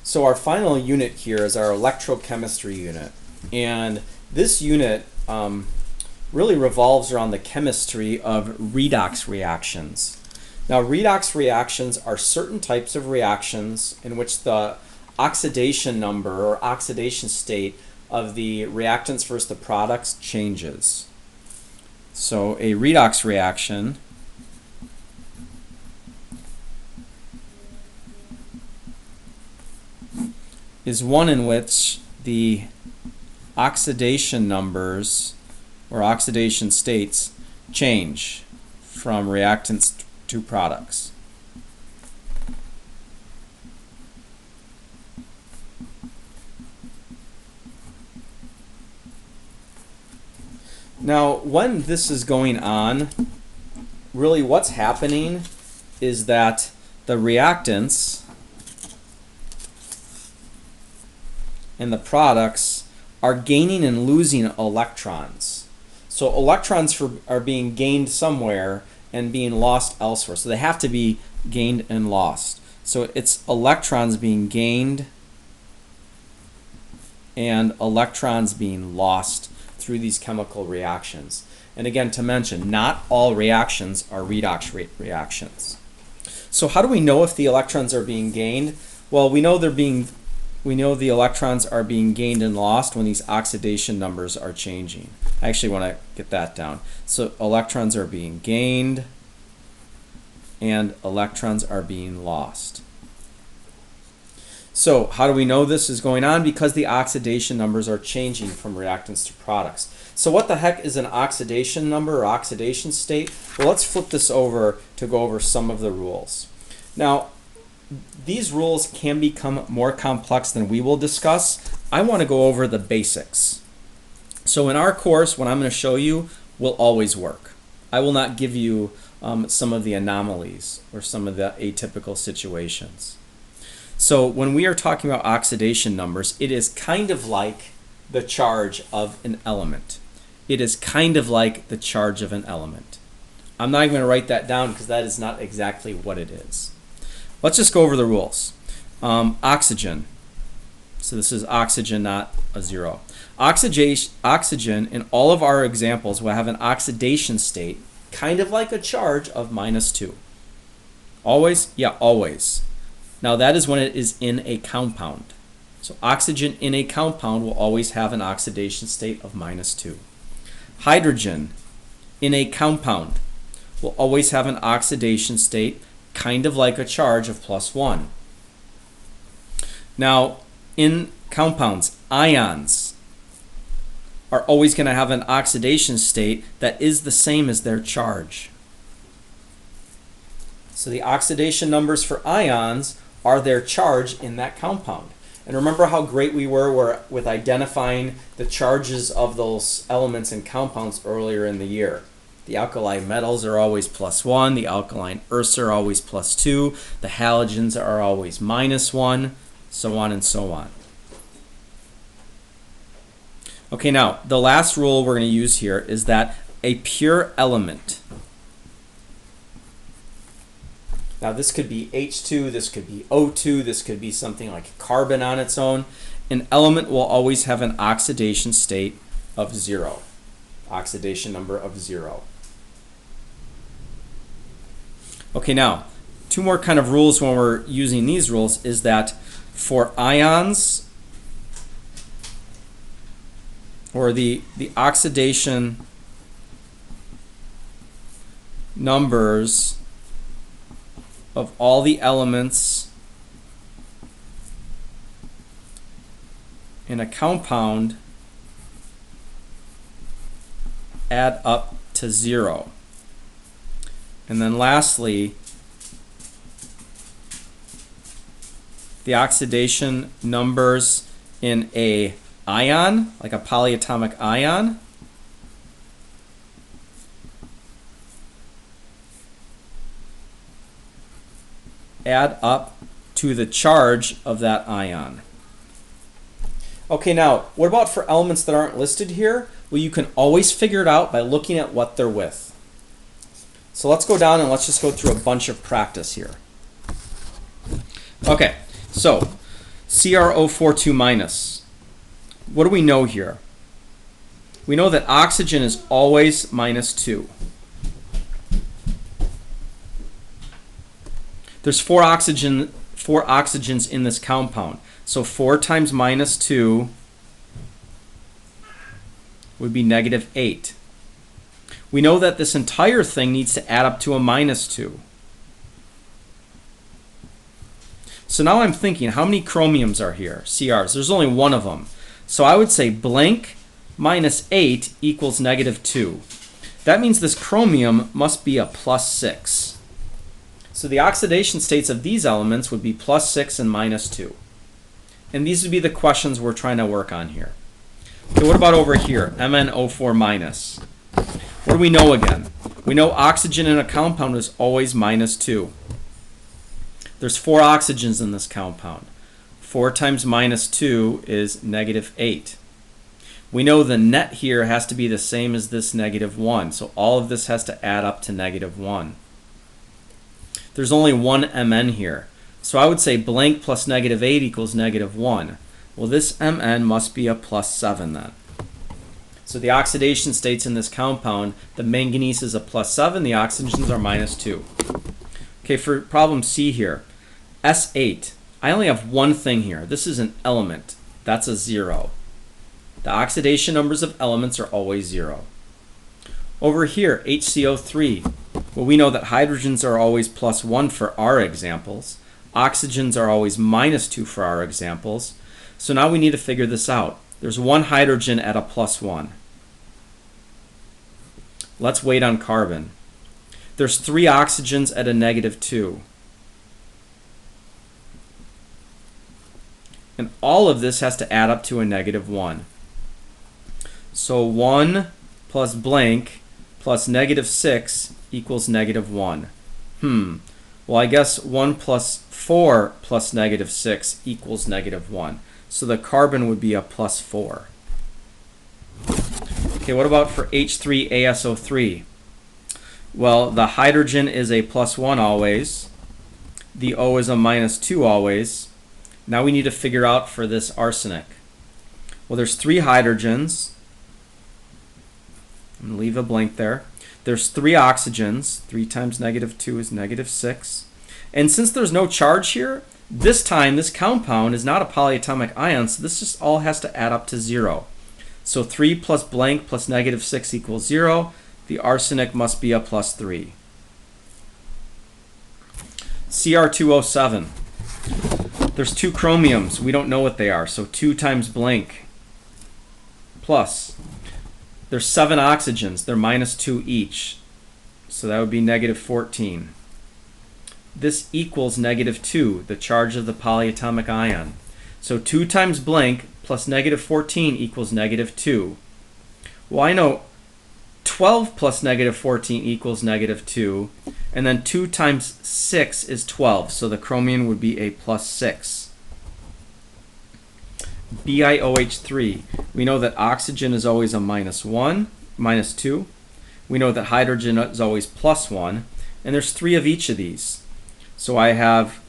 So our final unit here is our electrochemistry unit. And this unit really revolves around the chemistry of redox reactions. Now, redox reactions are certain types of reactions in which the oxidation number or oxidation state of the reactants versus the products changes. So a redox reaction is one in which the oxidation numbers or oxidation states change from reactants to products. Now, when this is going on, really what's happening is that the reactants and the products are gaining and losing electrons. So electrons are being gained somewhere and being lost elsewhere. So they have to be gained and lost. So it's electrons being gained and electrons being lost through these chemical reactions. And again, to mention, not all reactions are redox reactions. So how do we know if the electrons are being gained? Well, we know the electrons are being gained and lost when these oxidation numbers are changing. I actually want to get that down. So electrons are being gained and electrons are being lost. So how do we know this is going on? Because the oxidation numbers are changing from reactants to products. So what the heck is an oxidation number or oxidation state? Well, let's flip this over to go over some of the rules. Now, these rules can become more complex than we will discuss. I want to go over the basics. So in our course, what I'm going to show you will always work. I will not give you some of the anomalies or some of the atypical situations. So when we are talking about oxidation numbers, it is kind of like the charge of an element. It is kind of like the charge of an element. I'm not even going to write that down because that is not exactly what it is. Let's just go over the rules. Oxygen. So this is oxygen, not a zero. Oxygen in all of our examples will have an oxidation state, kind of like a charge of -2. Always? Yeah, always. Now that is when it is in a compound. So oxygen in a compound will always have an oxidation state of -2. Hydrogen in a compound will always have an oxidation state kind of like a charge of +1. Now, in compounds, ions are always going to have an oxidation state that is the same as their charge. So the oxidation numbers for ions are their charge in that compound. And remember how great we were with identifying the charges of those elements and compounds earlier in the year. The alkali metals are always +1, the alkaline earths are always +2, the halogens are always -1, so on and so on. Okay, now the last rule we're going to use here is that a pure element, now this could be H2, this could be O2, this could be something like carbon on its own, an element will always have an oxidation state of 0, oxidation number of 0. Okay, now, two more kind of rules when we're using these rules is that for ions, or the oxidation numbers of all the elements in a compound add up to 0. And then lastly, the oxidation numbers in a ion, like a polyatomic ion, add up to the charge of that ion. Okay, now, what about for elements that aren't listed here? Well, you can always figure it out by looking at what they're with. So let's go down and let's just go through a bunch of practice here. Okay, so CrO42 minus. What do we know here? We know that oxygen is always -2. There's four oxygens in this compound. So 4 times -2 would be -8. We know that this entire thing needs to add up to a -2. So now I'm thinking, how many chromiums are here? CRs. There's only one of them. So I would say blank minus 8 equals -2. That means this chromium must be a +6. So the oxidation states of these elements would be +6 and -2. And these would be the questions we're trying to work on here. Okay, what about over here, MnO4 minus? What do we know again? We know oxygen in a compound is always -2. There's 4 oxygens in this compound. 4 times -2 is -8. We know the net here has to be the same as this -1, so all of this has to add up to -1. There's only one Mn here, so I would say blank plus -8 equals -1. Well, this Mn must be a +7 then. So the oxidation states in this compound, the manganese is a +7, the oxygens are -2. Okay, for problem C here, S8, I only have one thing here. This is an element. That's a 0. The oxidation numbers of elements are always 0. Over here, HCO3, well, we know that hydrogens are always +1 for our examples. Oxygens are always -2 for our examples. So now we need to figure this out. There's one hydrogen at a +1. Let's wait on carbon. There's 3 oxygens at a -2. And all of this has to add up to a -1. So 1 plus blank plus -6 equals -1. Well, I guess 1 plus 4 plus -6 equals -1. So the carbon would be a +4. Okay, what about for H3ASO3? Well, the hydrogen is a +1 always. The O is a -2 always. Now we need to figure out for this arsenic. Well, there's 3 hydrogens. I'm going to leave a blank there. There's 3 oxygens. 3 times -2 is -6. And since there's no charge here, this time this compound is not a polyatomic ion, so this just all has to add up to 0. So 3 plus blank plus -6 equals 0. The arsenic must be a +3. Cr2O7. There's 2 chromiums. We don't know what they are, so 2 times blank plus. There's 7 oxygens. They're -2 each. So that would be -14. This equals -2, the charge of the polyatomic ion. So 2 times blank plus -14 equals -2. Well, I know 12 plus -14 equals -2, and then 2 times 6 is 12, so the chromium would be a +6. BiOH3, we know that oxygen is always a -1, -2. We know that hydrogen is always +1, and there's 3 of each of these. So I have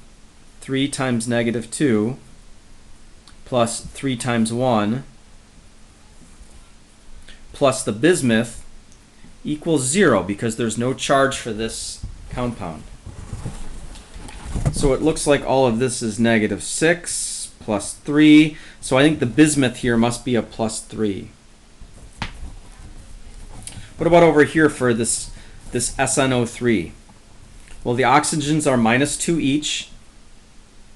3 times -2 plus 3 times 1 plus the bismuth equals 0 because there's no charge for this compound. So it looks like all of this is -6 plus 3. So I think the bismuth here must be a +3. What about over here for this SNO3? Well, the oxygens are -2 each.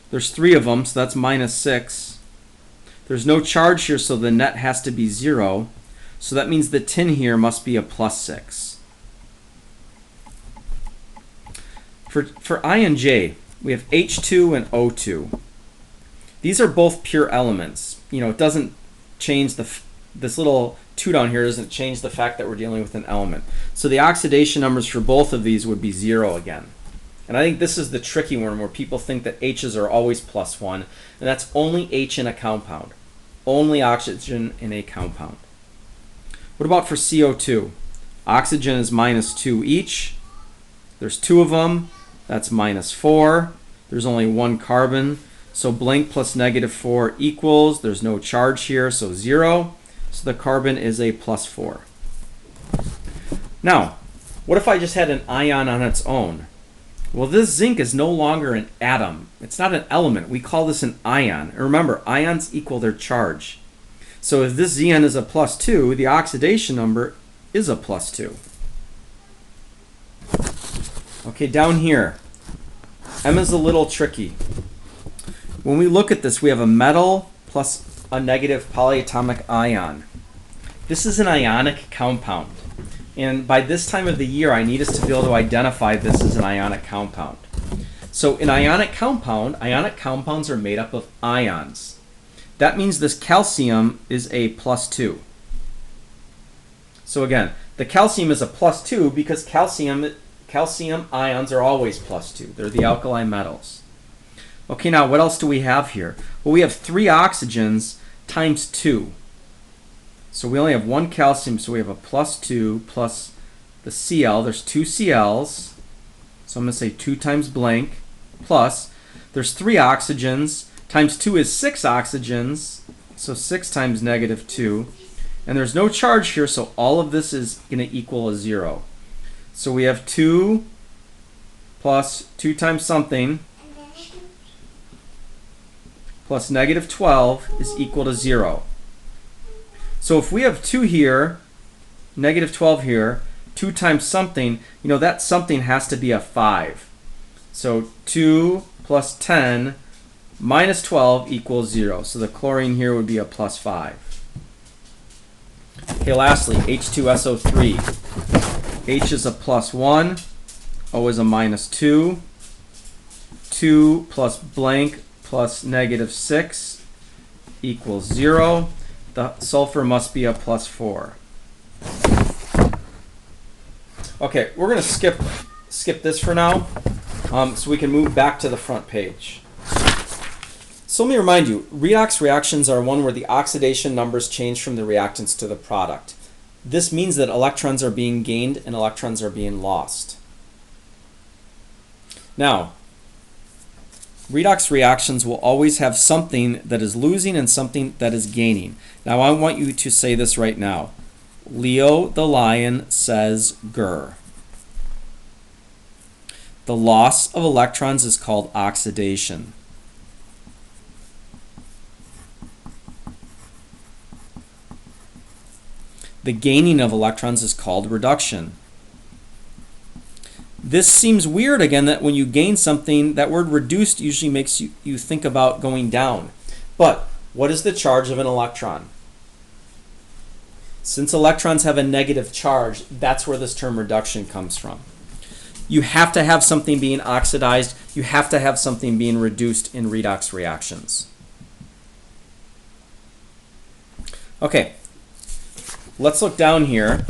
There's 3 of them, so that's -6. There's no charge here, so the net has to be 0. So that means the tin here must be a +6. For I and J, we have H2 and O2. These are both pure elements. You know, it doesn't change this little 2 down here doesn't change the fact that we're dealing with an element. So the oxidation numbers for both of these would be 0 again. And I think this is the tricky one where people think that H's are always +1, and that's only H in a compound. Only oxygen in a compound. What about for CO2? Oxygen is -2 each. There's 2 of them. That's -4. There's only 1 carbon. So blank plus -4 equals, there's no charge here, so 0. So the carbon is a +4. Now, what if I just had an ion on its own? Well, this zinc is no longer an atom. It's not an element. We call this an ion. And remember, ions equal their charge. So if this Zn is a +2, the oxidation number is a +2. Okay, down here, M is a little tricky. When we look at this, we have a metal plus a negative polyatomic ion. This is an ionic compound. And by this time of the year, I need us to be able to identify this as an ionic compound. So an ionic compounds are made up of ions. That means this calcium is a +2. So again, the calcium is a +2 because calcium ions are always +2. They're the alkali metals. Okay, now what else do we have here? Well, we have 3 oxygens times 2. So we only have 1 calcium, so we have a +2 plus the Cl. There's 2 Cls, so I'm going to say 2 times blank, plus there's 3 oxygens, times 2 is 6 oxygens, so 6 times -2. And there's no charge here, so all of this is going to equal a 0. So we have 2 plus 2 times something plus -12 is equal to 0. So if we have 2 here, -12 here, 2 times something, you know, that something has to be a 5. So 2 plus 10 minus 12 equals 0. So the chlorine here would be a +5. Okay, lastly, H2SO3. H is a +1, O is a -2, 2 plus blank plus -6 equals 0. The sulfur must be a +4. Okay, we're going to skip this for now, so we can move back to the front page. So let me remind you, redox reactions are one where the oxidation numbers change from the reactants to the product. This means that electrons are being gained and electrons are being lost. Now, redox reactions will always have something that is losing and something that is gaining. Now I want you to say this right now. Leo the lion says grr. The loss of electrons is called oxidation. The gaining of electrons is called reduction. This seems weird again, that when you gain something, that word reduced usually makes you think about going down. But what is the charge of an electron? Since electrons have a negative charge, that's where this term reduction comes from. You have to have something being oxidized. You have to have something being reduced in redox reactions. Okay, let's look down here.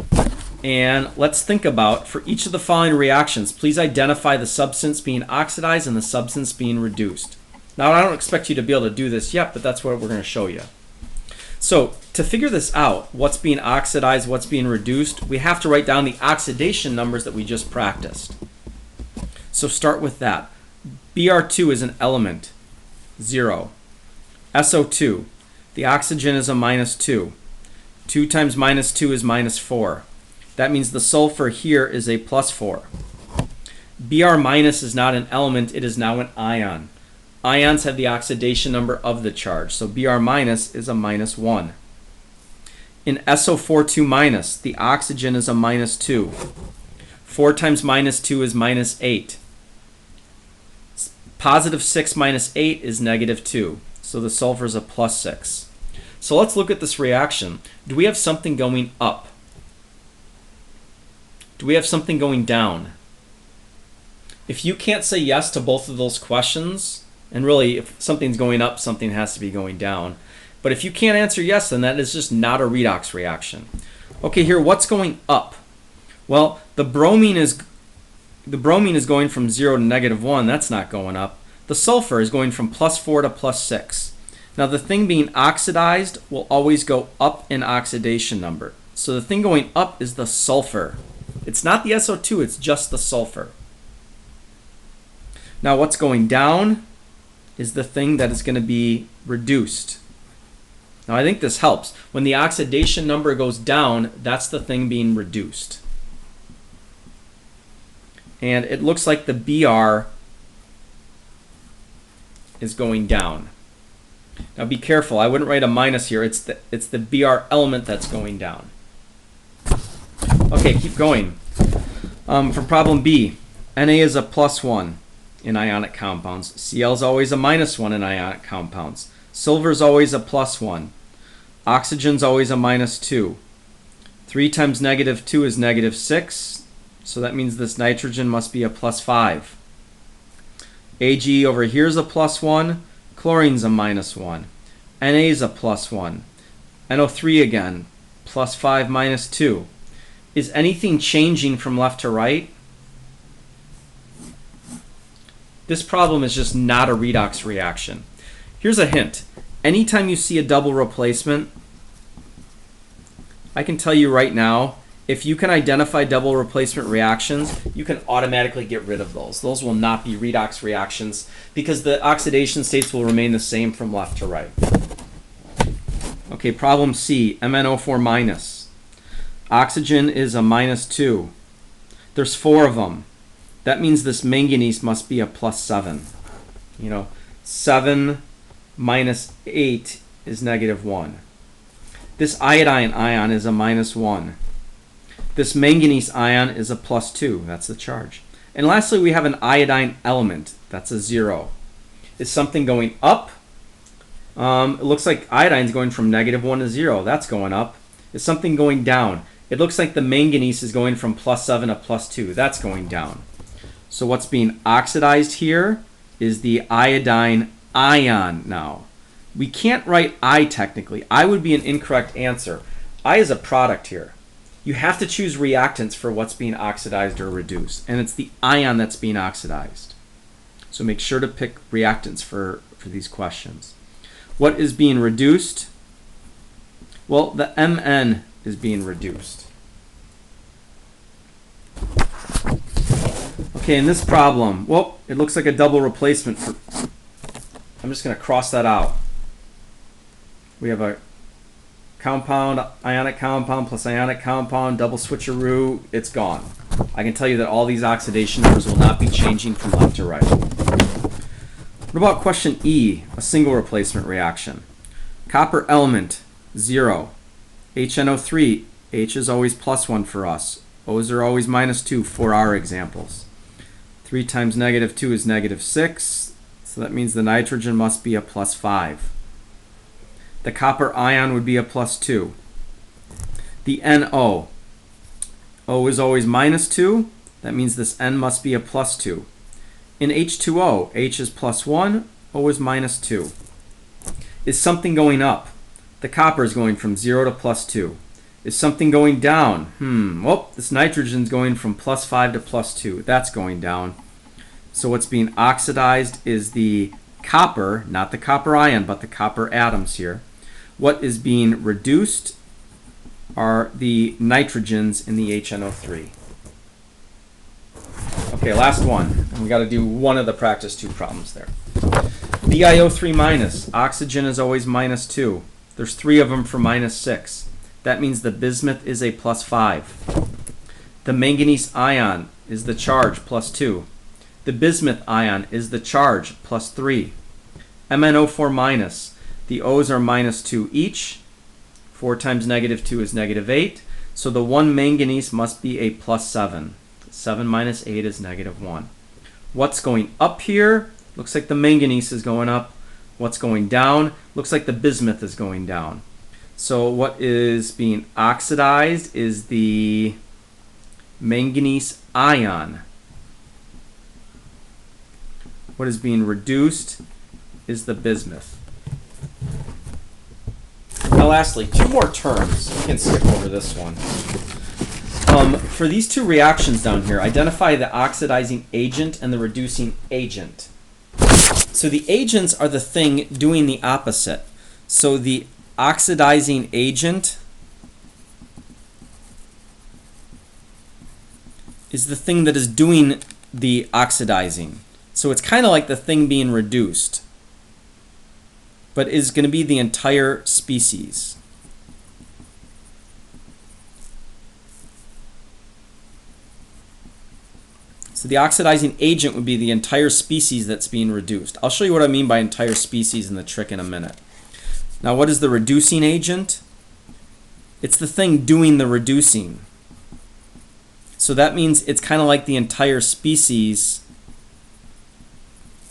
And let's think about, for each of the following reactions, please identify the substance being oxidized and the substance being reduced. Now, I don't expect you to be able to do this yet, but that's what we're going to show you. So, to figure this out, what's being oxidized, what's being reduced, we have to write down the oxidation numbers that we just practiced. So start with that. Br2 is an element, 0. SO2, the oxygen is a -2. 2 times -2 is -4. That means the sulfur here is a +4. Br- is not an element, it is now an ion. Ions have the oxidation number of the charge, so Br- is a -1. In SO42-, the oxygen is a -2. 4 times -2 is -8. Positive 6 minus 8 is -2, so the sulfur is a +6. So let's look at this reaction. Do we have something going up? Do we have something going down? If you can't say yes to both of those questions, and really if something's going up, something has to be going down. But if you can't answer yes, then that is just not a redox reaction. Okay, here, what's going up? Well, the bromine is going from 0 to -1. That's not going up. The sulfur is going from +4 to +6. Now, the thing being oxidized will always go up in oxidation number. So the thing going up is the sulfur. It's not the SO2, it's just the sulfur. Now what's going down? is the thing that is going to be reduced. Now I think this helps. When the oxidation number goes down, that's the thing being reduced. And it looks like the Br is going down. Now be careful, I wouldn't write a minus here. It's the Br element that's going down. Okay, keep going. For problem B, Na is a +1 in ionic compounds. Cl is always a -1 in ionic compounds. Silver is always a +1. Oxygen's always a -2. 3 times -2 is -6, so that means this nitrogen must be a +5. Ag over here is a +1. Chlorine's a -1. Na is a +1. NO3 again, +5 -2. Is anything changing from left to right? This problem is just not a redox reaction. Here's a hint. Anytime you see a double replacement, I can tell you right now, if you can identify double replacement reactions, you can automatically get rid of those. Those will not be redox reactions because the oxidation states will remain the same from left to right. Okay, problem C, MnO4 minus. Oxygen is a -2. There's 4 of them. That means this manganese must be a +7. 7 minus 8 is -1. This iodine ion is a -1. This manganese ion is a +2. That's the charge. And lastly, we have an iodine element. That's a 0. Is something going up? It looks like iodine's going from -1 to 0. That's going up. Is something going down? It looks like the manganese is going from +7 to +2. That's going down. So what's being oxidized here is the iodine ion now. We can't write I technically. I would be an incorrect answer. I is a product here. You have to choose reactants for what's being oxidized or reduced, and it's the ion that's being oxidized. So make sure to pick reactants for these questions. What is being reduced? Well, the Mn is being reduced. Okay, in this problem, well, it looks like a double replacement for, I'm just going to cross that out. We have a compound, ionic compound plus ionic compound, double switcheroo, it's gone. I can tell you that all these oxidation numbers will not be changing from left to right. What about question E, a single replacement reaction? Copper element, 0. HNO3, H is always +1 for us. O's are always -2 for our examples. 3 times -2 is -6, so that means the nitrogen must be a +5. The copper ion would be a +2. The NO, O is always -2, that means this N must be a +2. In H2O, H is +1, O is -2. Is something going up? The copper is going from 0 to +2. Is something going down? Well, this nitrogen is going from +5 to +2. That's going down. So what's being oxidized is the copper, not the copper ion, but the copper atoms here. What is being reduced are the nitrogens in the HNO3. Okay, last one. And we got to do one of the practice 2 problems there. BiO3 minus. Oxygen is always -2. There's 3 of them for -6. That means the bismuth is a +5. The manganese ion is the charge +2. The bismuth ion is the charge +3. MnO4 minus. The O's are -2 each. 4 times -2 is -8. So the one manganese must be a +7. 7 minus 8 is -1. What's going up here? Looks like the manganese is going up. What's going down? Looks like the bismuth is going down. So what is being oxidized is the manganese ion. What is being reduced is the bismuth. Now lastly, 2 more terms. We can skip over this one. For these 2 reactions down here, identify the oxidizing agent and the reducing agent. So the agents are the thing doing the opposite. So the oxidizing agent is the thing that is doing the oxidizing. So it's kind of like the thing being reduced. but is going to be the entire species. So the oxidizing agent would be the entire species that's being reduced. I'll show you what I mean by entire species in the trick in a minute. Now, what is the reducing agent? It's the thing doing the reducing. So that means it's kind of like the entire species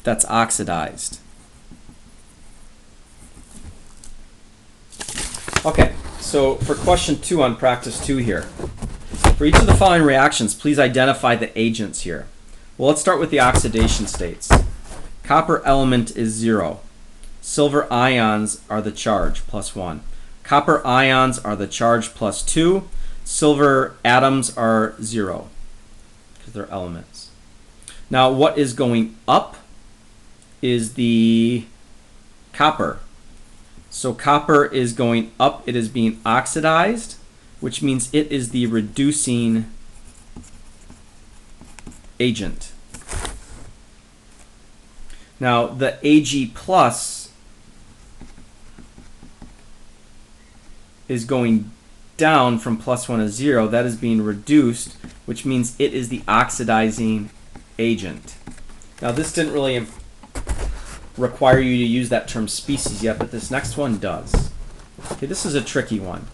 that's oxidized. Okay, so for question 2 on practice 2 here. For each of the following reactions, please identify the agents here. Well, let's start with the oxidation states. Copper element is 0. Silver ions are the charge, +1. Copper ions are the charge, +2. Silver atoms are 0, because they're elements. Now, what is going up is the copper. So copper is going up. It is being oxidized, which means it is the reducing agent. Now, the Ag plus is going down from +1 to 0. That is being reduced, which means it is the oxidizing agent. Now, this didn't really require you to use that term species yet, but this next one does. Okay, this is a tricky one.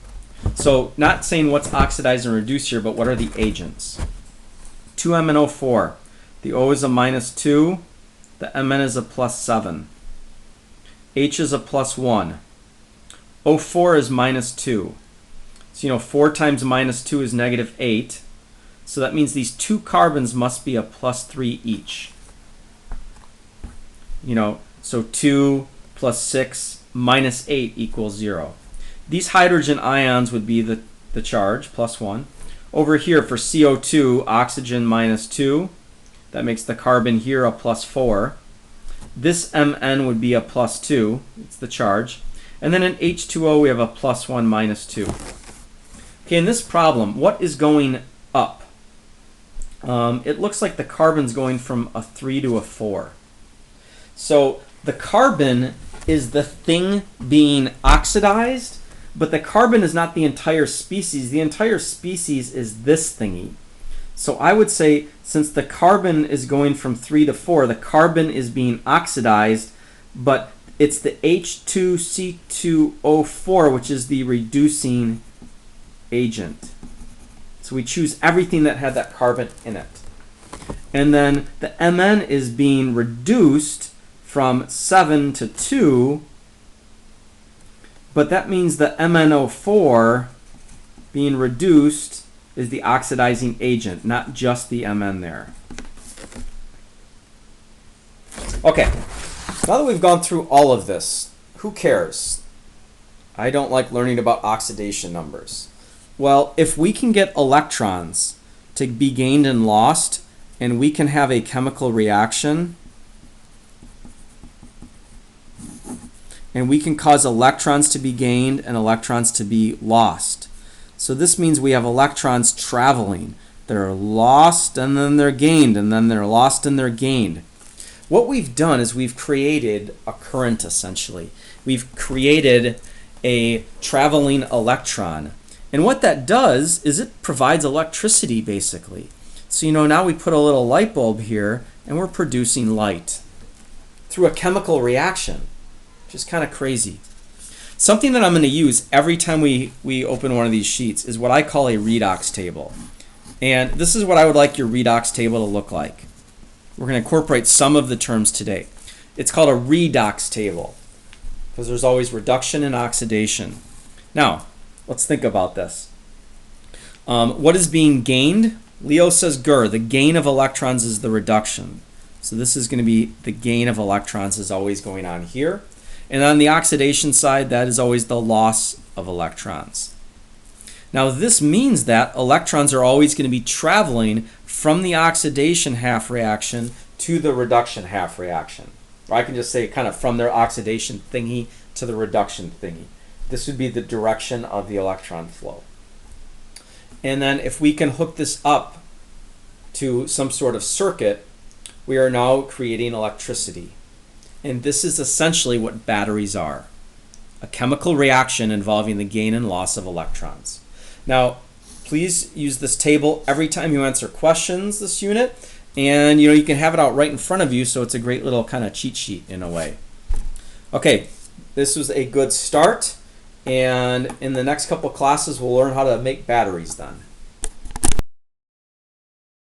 So not saying what's oxidized and reduced here, but what are the agents? 2MnO4. The O is a -2. The Mn is a +7. H is a +1. O4 is -2. So 4 times -2 is -8. So that means these 2 carbons must be a +3 each. So 2 + 6 - 8 = 0. These hydrogen ions would be the charge, +1. Over here for CO2, oxygen -2. That makes the carbon here a +4. This Mn would be a +2. It's the charge. And then in H2O, we have a +1 -2. Okay, in this problem, what is going up? It looks like the carbon's going from a 3 to a 4. So the carbon is the thing being oxidized, but the carbon is not the entire species. The entire species is this thingy. So I would say, since the carbon is going from 3 to 4, the carbon is being oxidized, but it's the H2C2O4, which is the reducing agent. So we choose everything that had that carbon in it. And then the Mn is being reduced from 7 to 2, but that means the MnO4 being reduced is the oxidizing agent, not just the Mn there. Okay, now that we've gone through all of this, who cares? I don't like learning about oxidation numbers. Well, if we can get electrons to be gained and lost, and we can have a chemical reaction, and we can cause electrons to be gained and electrons to be lost. So this means we have electrons traveling. They're lost and then they're gained, and then they're lost and they're gained. What we've done is we've created a current, essentially. We've created a traveling electron. And what that does is it provides electricity, basically. So now we put a little light bulb here, and we're producing light through a chemical reaction, which is kind of crazy. Something that I'm going to use every time we open one of these sheets is what I call a redox table. And this is what I would like your redox table to look like. We're going to incorporate some of the terms today. It's called a redox table because there's always reduction and oxidation. Now, let's think about this. What is being gained? Leo says GER, the gain of electrons is the reduction. So this is going to be the gain of electrons is always going on here. And on the oxidation side, that is always the loss of electrons. Now this means that electrons are always going to be traveling from the oxidation half reaction to the reduction half reaction. Or I can just say kind of from their oxidation thingy to the reduction thingy. This would be the direction of the electron flow. And then if we can hook this up to some sort of circuit, we are now creating electricity. And this is essentially what batteries are. A chemical reaction involving the gain and loss of electrons. Now, please use this table every time you answer questions this unit. And you can have it out right in front of you, so it's a great little kind of cheat sheet in a way. Okay, this was a good start. And in the next couple classes, we'll learn how to make batteries then.